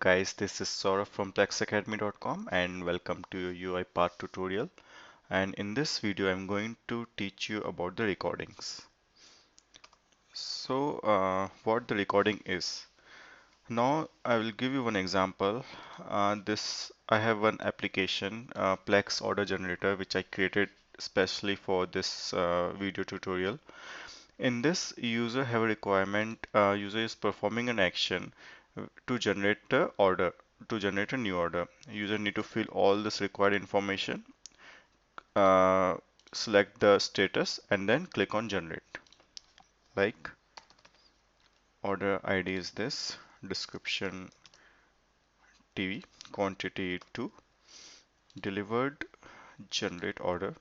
guys, this is Saurabh from plexacademy.com and welcome to your UiPath tutorial. And in this video, I'm going to teach you about the recordings. What the recording is. Now, I will give you one example. I have one application, Plex Order Generator, which I created specially for this video tutorial. In this, user is performing an action to generate a order, to generate a new order. User need to fill all this required information, uh, select the status, and then click on generate. Like order ID is this, description TV, quantity 2, delivered, generate order,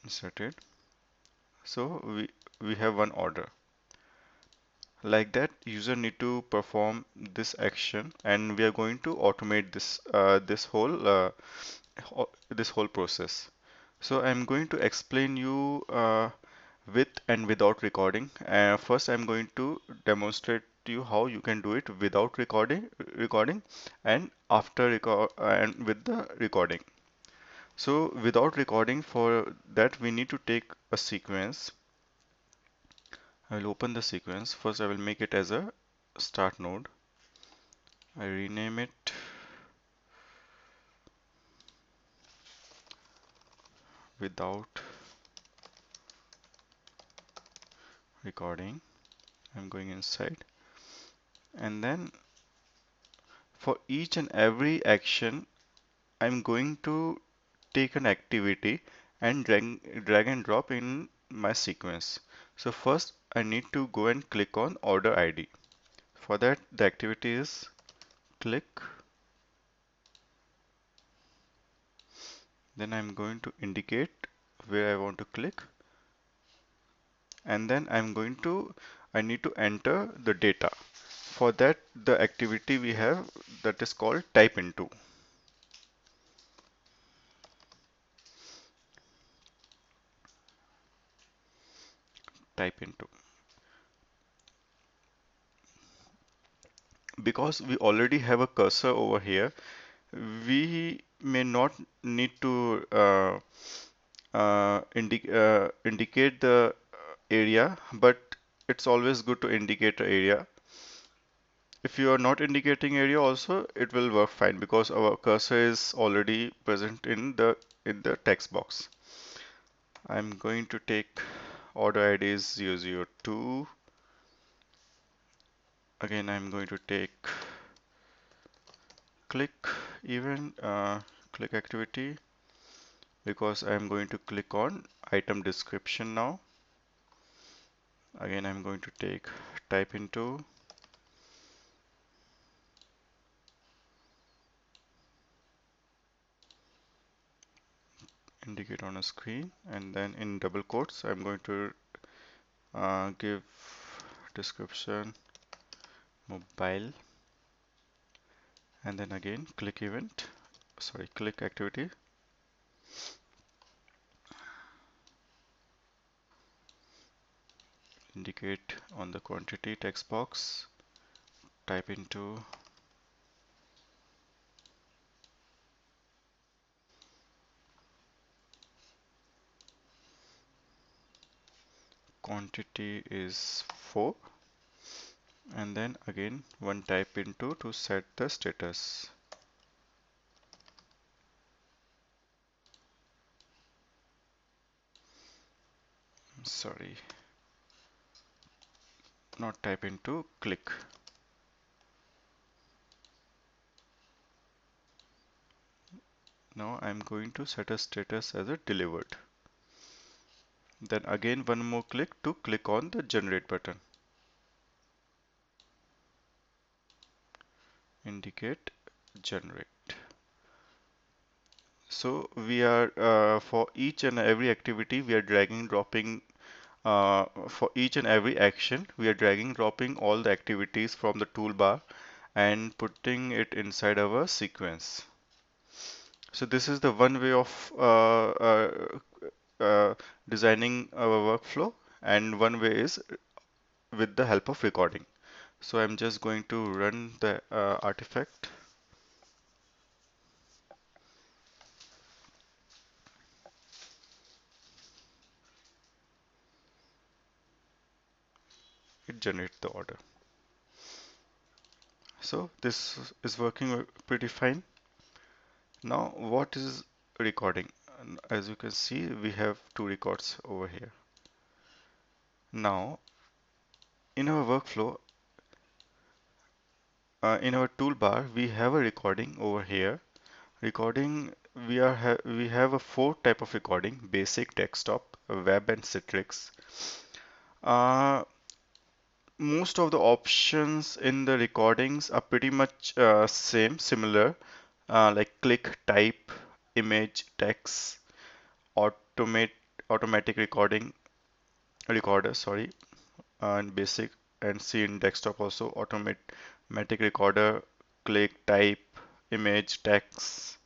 inserted. So we have one order. Like that, user need to perform this action, and we are going to automate this whole process. So I'm going to explain you with and without recording. First, I'm going to demonstrate to you how you can do it without recording, and after record and with the recording. So without recording, for that we need to take a sequence. I will open the sequence. First, I will make it as a start node. I rename it without recording. I'm going inside, and then for each and every action, I'm going to take an activity and drag and drop in my sequence. So first I need to go and click on order ID. For that, the activity is click. Then I'm going to indicate where I want to click, and then I need to enter the data. For that, the activity we have that is called type into. Type into. Because we already have a cursor over here, we may not need to indicate the area, but it's always good to indicate the area. If you are not indicating area also, it will work fine because our cursor is already present in the text box. I'm going to take order ID is 002. Again, I'm going to take click event, click activity, because I'm going to click on item description now. Again, I'm going to take type into, indicate on a screen, and then in double quotes, I'm going to give description mobile, and then again click event, sorry, click activity. Indicate on the quantity text box, type into quantity is 4, and then again one type into to set the status. Sorry, not type into, click. Now I'm going to set a status as a delivered. Then again one more click to click on the generate button. Indicate generate. So we are for each and every activity we are dragging dropping for each and every action we are dragging dropping all the activities from the toolbar and putting it inside our sequence. So this is the one way of designing our workflow, and one way is with the help of recording. So I'm just going to run the artifact. It generates the order. So this is working pretty fine. Now what is recording? As you can see, we have two records over here. Now in our workflow, in our toolbar, we have a recording over here. Recording, we have a four type of recording: basic, desktop, web, and Citrix. Uh, Most of the options in the recordings are pretty much similar, like click, type, image, text, automate, automatic recorder, sorry, and basic, and see in desktop also automatic recorder, click, type, image, text,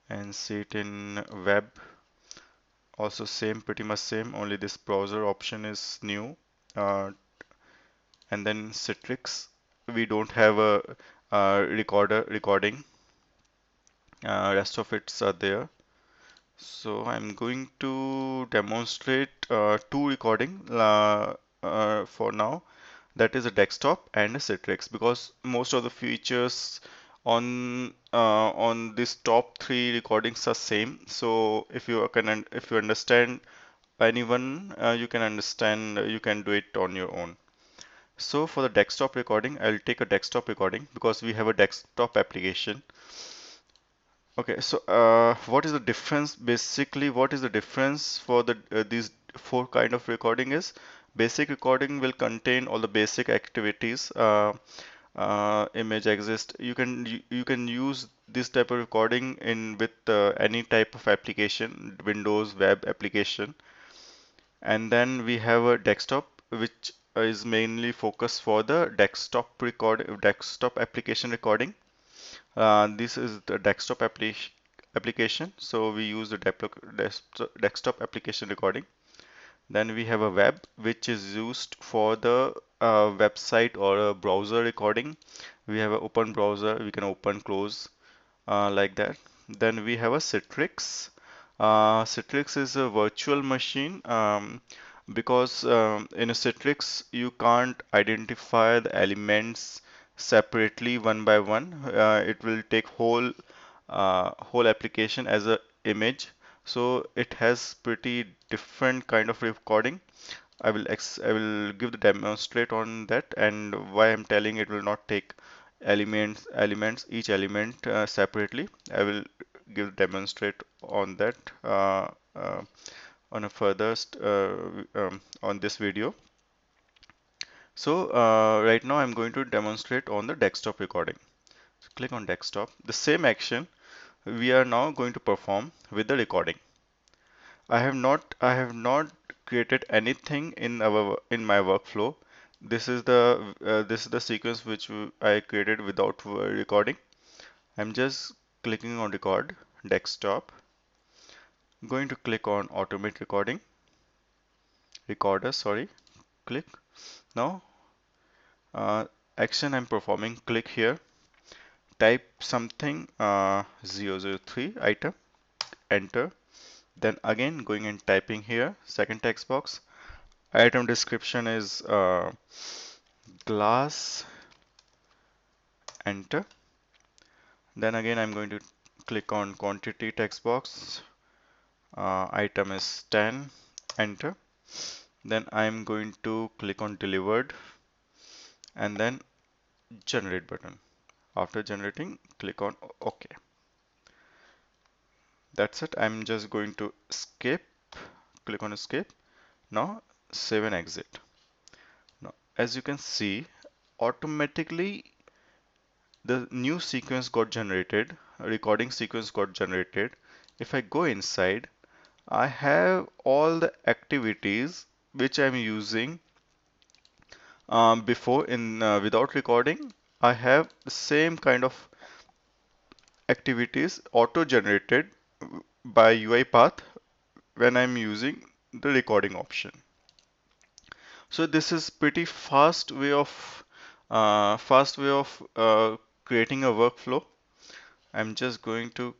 and see it in web. Also same, pretty much same, only this browser option is new. And then Citrix, we don't have a, recording. Rest of it's are there. So I'm going to demonstrate two recording for now. That is a desktop and a Citrix, because most of the features on this top three recordings are same. So if you understand anyone, you can understand, you can do it on your own. So for the desktop recording, I'll take a desktop recording because we have a desktop application. Okay, so what is the difference? Basically, what is the difference for these four kind of recording is basic recording will contain all the basic activities. Image exist. You can use this type of recording in with any type of application, Windows web application. And then we have a desktop, which is mainly focused for the desktop application recording. This is the application, so we use the desktop application recording. Then we have a web, which is used for the website or a browser recording. We have an open browser, we can open, close, like that. Then we have a Citrix. Citrix is a virtual machine, because in a Citrix you can't identify the elements separately one by one. It will take whole application as a image. So it has pretty different kind of recording. I will give the demonstrate on that, and why I'm telling it will not take elements each element separately. I will give demonstrate on that on a on this video. So right now I'm going to demonstrate on the desktop recording. So click on desktop. The same action we are now going to perform with the recording. I have not created anything in my workflow. This is the sequence which I created without recording. I'm just clicking on desktop. I'm going to click on automate recorder, sorry. Click. Now, action I'm performing, click here, type something 003 item, enter. Then again going and typing here, second text box. Item description is glass, enter. Then again I'm going to click on quantity text box. Item is 10, enter. Then I'm going to click on delivered and then generate button. After generating, click on OK. That's it. I'm just going to escape, click on escape. Now save and exit. Now, as you can see, automatically the new sequence got generated, a recording sequence got generated. If I go inside, I have all the activities which I'm using before in without recording. I have the same kind of activities auto-generated by UiPath when I'm using the recording option. So this is pretty fast way of Fast way of creating a workflow. I'm just going to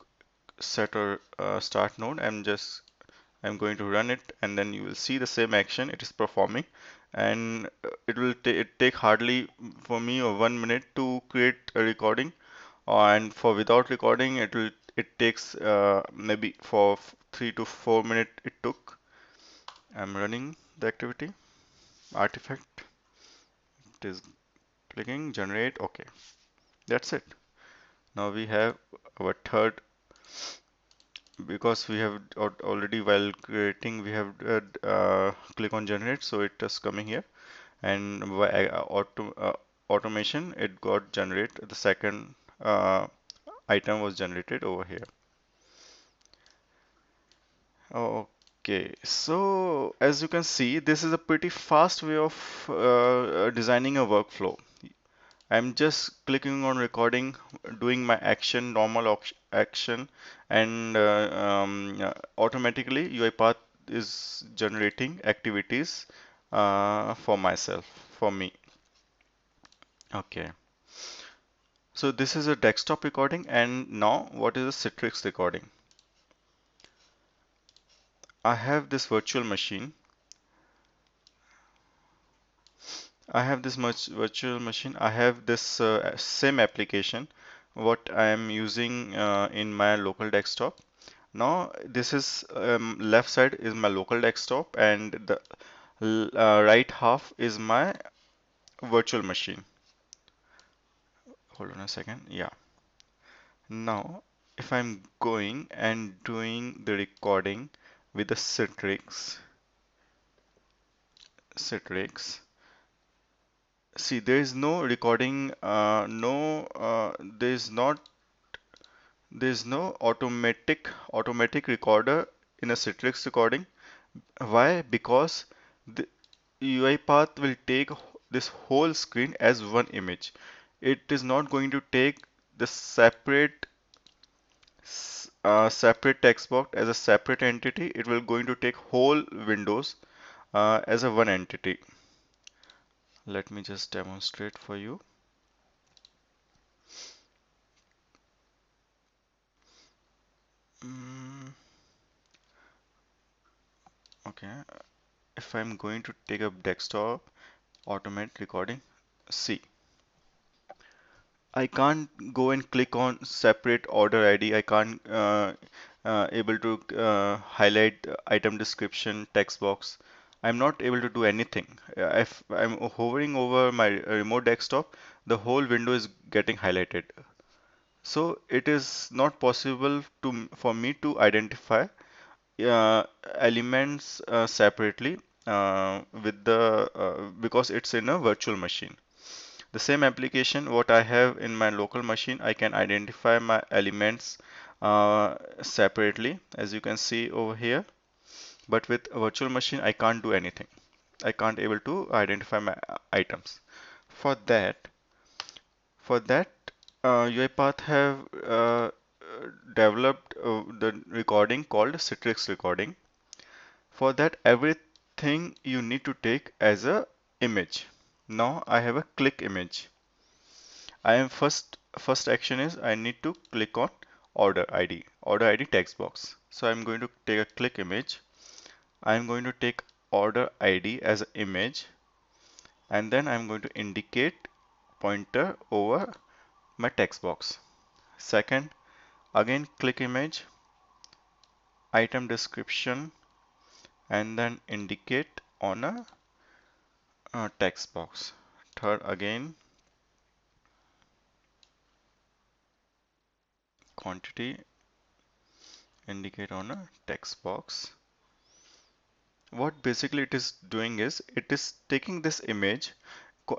set a start node. I'm going to run it, and then you will see the same action it is performing, and it will take hardly for me 1 minute to create a recording, and for without recording it takes maybe for 3 to 4 minutes it took. I'm running the activity artifact. It is clicking generate. Okay, that's it. Now we have our third, because we have already while creating we have click on generate, so it is coming here, and by automation it got generate. The second item was generated over here. Okay, so as you can see, this is a pretty fast way of designing a workflow. I'm just clicking on recording, doing my action, normal action, and automatically UiPath is generating activities for myself, for me. Okay, so this is a desktop recording, and now what is a Citrix recording? I have this virtual machine. I have this much virtual machine. I have this same application, what I am using in my local desktop. Now this is left side is my local desktop, and the right half is my virtual machine. Hold on a second. Yeah. Now if I'm going and doing the recording with the Citrix, see there is no recording, there is no automatic recorder in a Citrix recording. Why? Because the UiPath will take this whole screen as one image. It is not going to take the separate text box as a separate entity. It will going to take whole windows as a one entity. Let me just demonstrate for you. Mm, okay, if I'm going to take a desktop automate recording, see, I can't go and click on separate order ID. I can't able to highlight item description text box. I'm not able to do anything. If I'm hovering over my remote desktop, the whole window is getting highlighted. So it is not possible for me to identify elements separately with the because it's in a virtual machine. The same application what I have in my local machine, I can identify my elements separately, as you can see over here. But with a virtual machine, I can't do anything. I can't able to identify my items. For that, for that, UiPath have developed the recording called Citrix recording. For that, everything you need to take as a image. Now I have a click image. I am first action is I need to click on order ID text box. So I'm going to take a click image. I'm going to take order ID as an image, and then I'm going to indicate pointer over my text box. Second, again click image, item description, and then indicate on a text box. Third, again quantity, indicate on a text box. What basically it is doing is it is taking this image,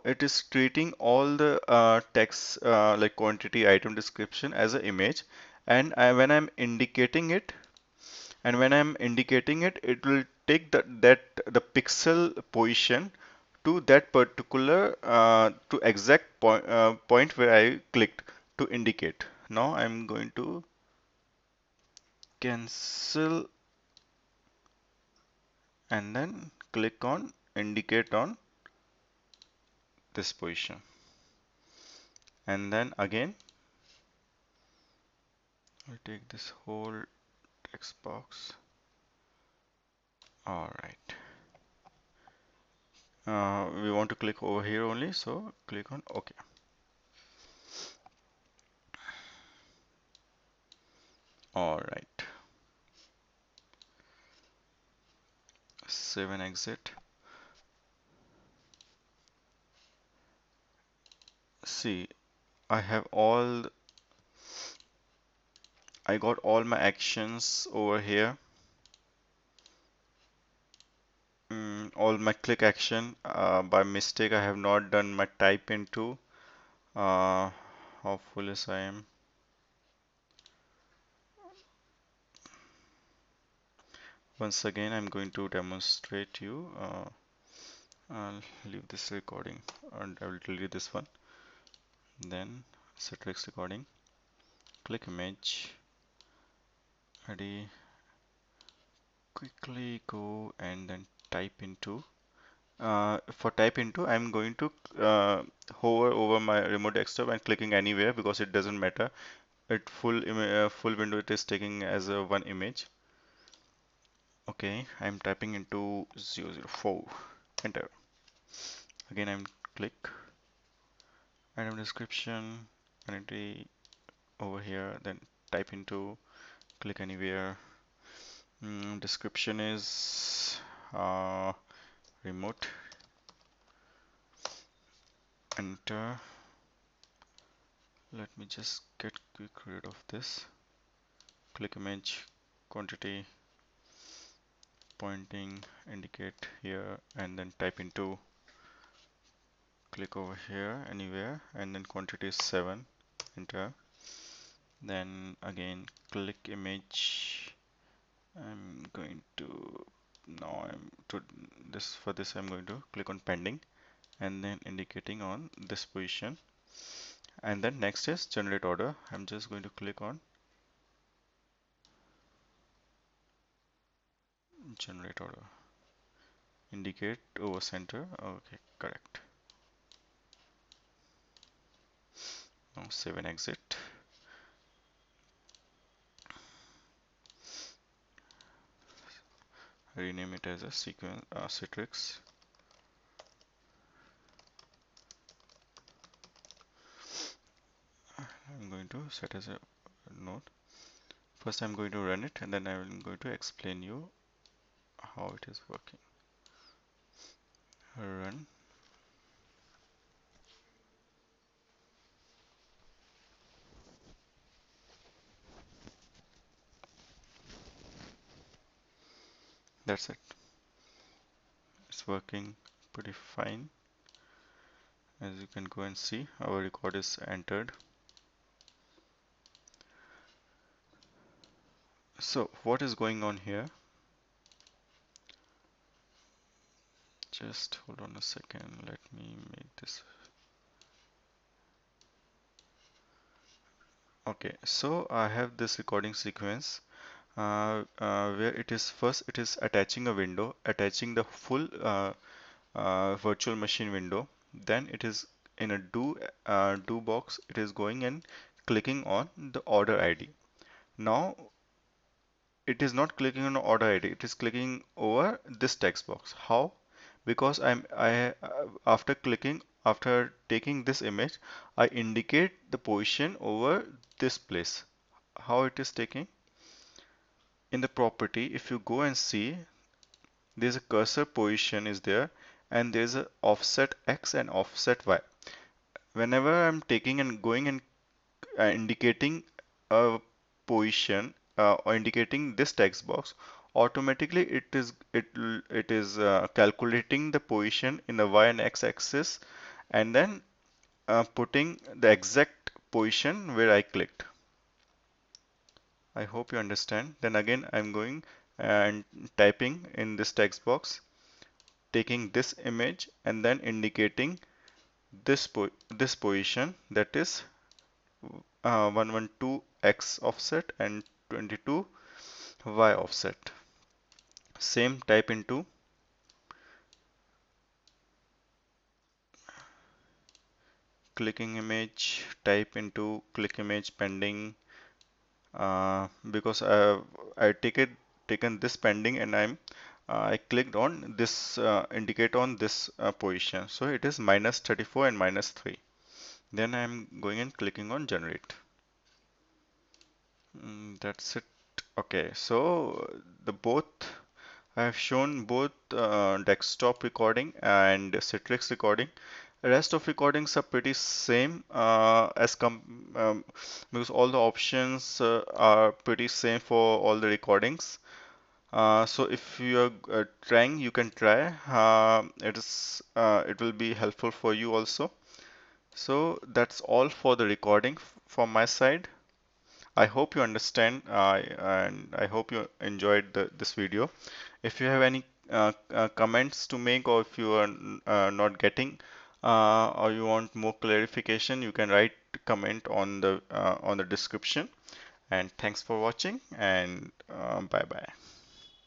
it is treating all the text like quantity, item description as an image, and when I'm indicating it, it will take the pixel position to that particular to exact point where I clicked to indicate. Now I'm going to cancel and then click on indicate on this position. And then again, I'll take this whole text box. All right. We want to click over here only, so click on OK. All right. Save and exit. See, I have I got all my actions over here. All my click action. By mistake, I have not done my type into. How foolish I am. Once again, I'm going to demonstrate you. I'll leave this recording and I will delete this one. Then Citrix recording. Click image. Ready. Quickly go and then type into. For type into, I'm going to hover over my remote desktop and clicking anywhere because it doesn't matter. Full window it is taking as a one image. Okay, I'm typing into 004. Enter. Again, I'm click item description, entity over here, then type into, click anywhere. Description is remote. Enter. Let me just get quick rid of this. Click image, quantity, pointing, indicate here, and then type into. Click over here anywhere, and then quantity is 7. Enter. Then again, click image. I'm going to now I'm to this for this I'm going to click on pending and then indicating on this position, and then next is generate order. I'm just going to click on generate order, indicate over center. Okay, correct. Now save and exit. Rename it as a sequence Citrix. I'm going to set as a node. First I'm going to run it and then I'm going to explain you how it is working. Run. That's it. It's working pretty fine. As you can go and see, our record is entered. So what is going on here? Just hold on a second. Let me make this. Okay, so I have this recording sequence where it is first it is attaching a window, attaching the full virtual machine window. Then it is in a do box. It is going and clicking on the order ID. Now it is not clicking on order ID. It is clicking over this text box. How? Because after taking this image, I indicate the position over this place. How it is taking? In the property, if you go and see, there's a cursor position is there, and there's a offset X and offset Y. Whenever I'm taking and going and indicating a position or indicating this text box, automatically it is calculating the position in the y and x axis and then putting the exact position where I clicked. I hope you understand. Then again I'm going and typing in this text box, taking this image and then indicating this position, that is 112 x offset and 22 y offset. Same type into clicking image, type into click image pending, because I taken this pending and I clicked on this indicate on this position. So it is -34 and -3. Then I'm going and clicking on generate. That's it. Okay, so the both I have shown both desktop recording and Citrix recording. The rest of recordings are pretty same because all the options are pretty same for all the recordings. So if you are trying, you can try. It will be helpful for you also. So that's all for the recording from my side. I hope you understand and I hope you enjoyed this video. If you have any comments to make, or if you are not getting or you want more clarification, you can write comment on the description. And thanks for watching, and bye bye.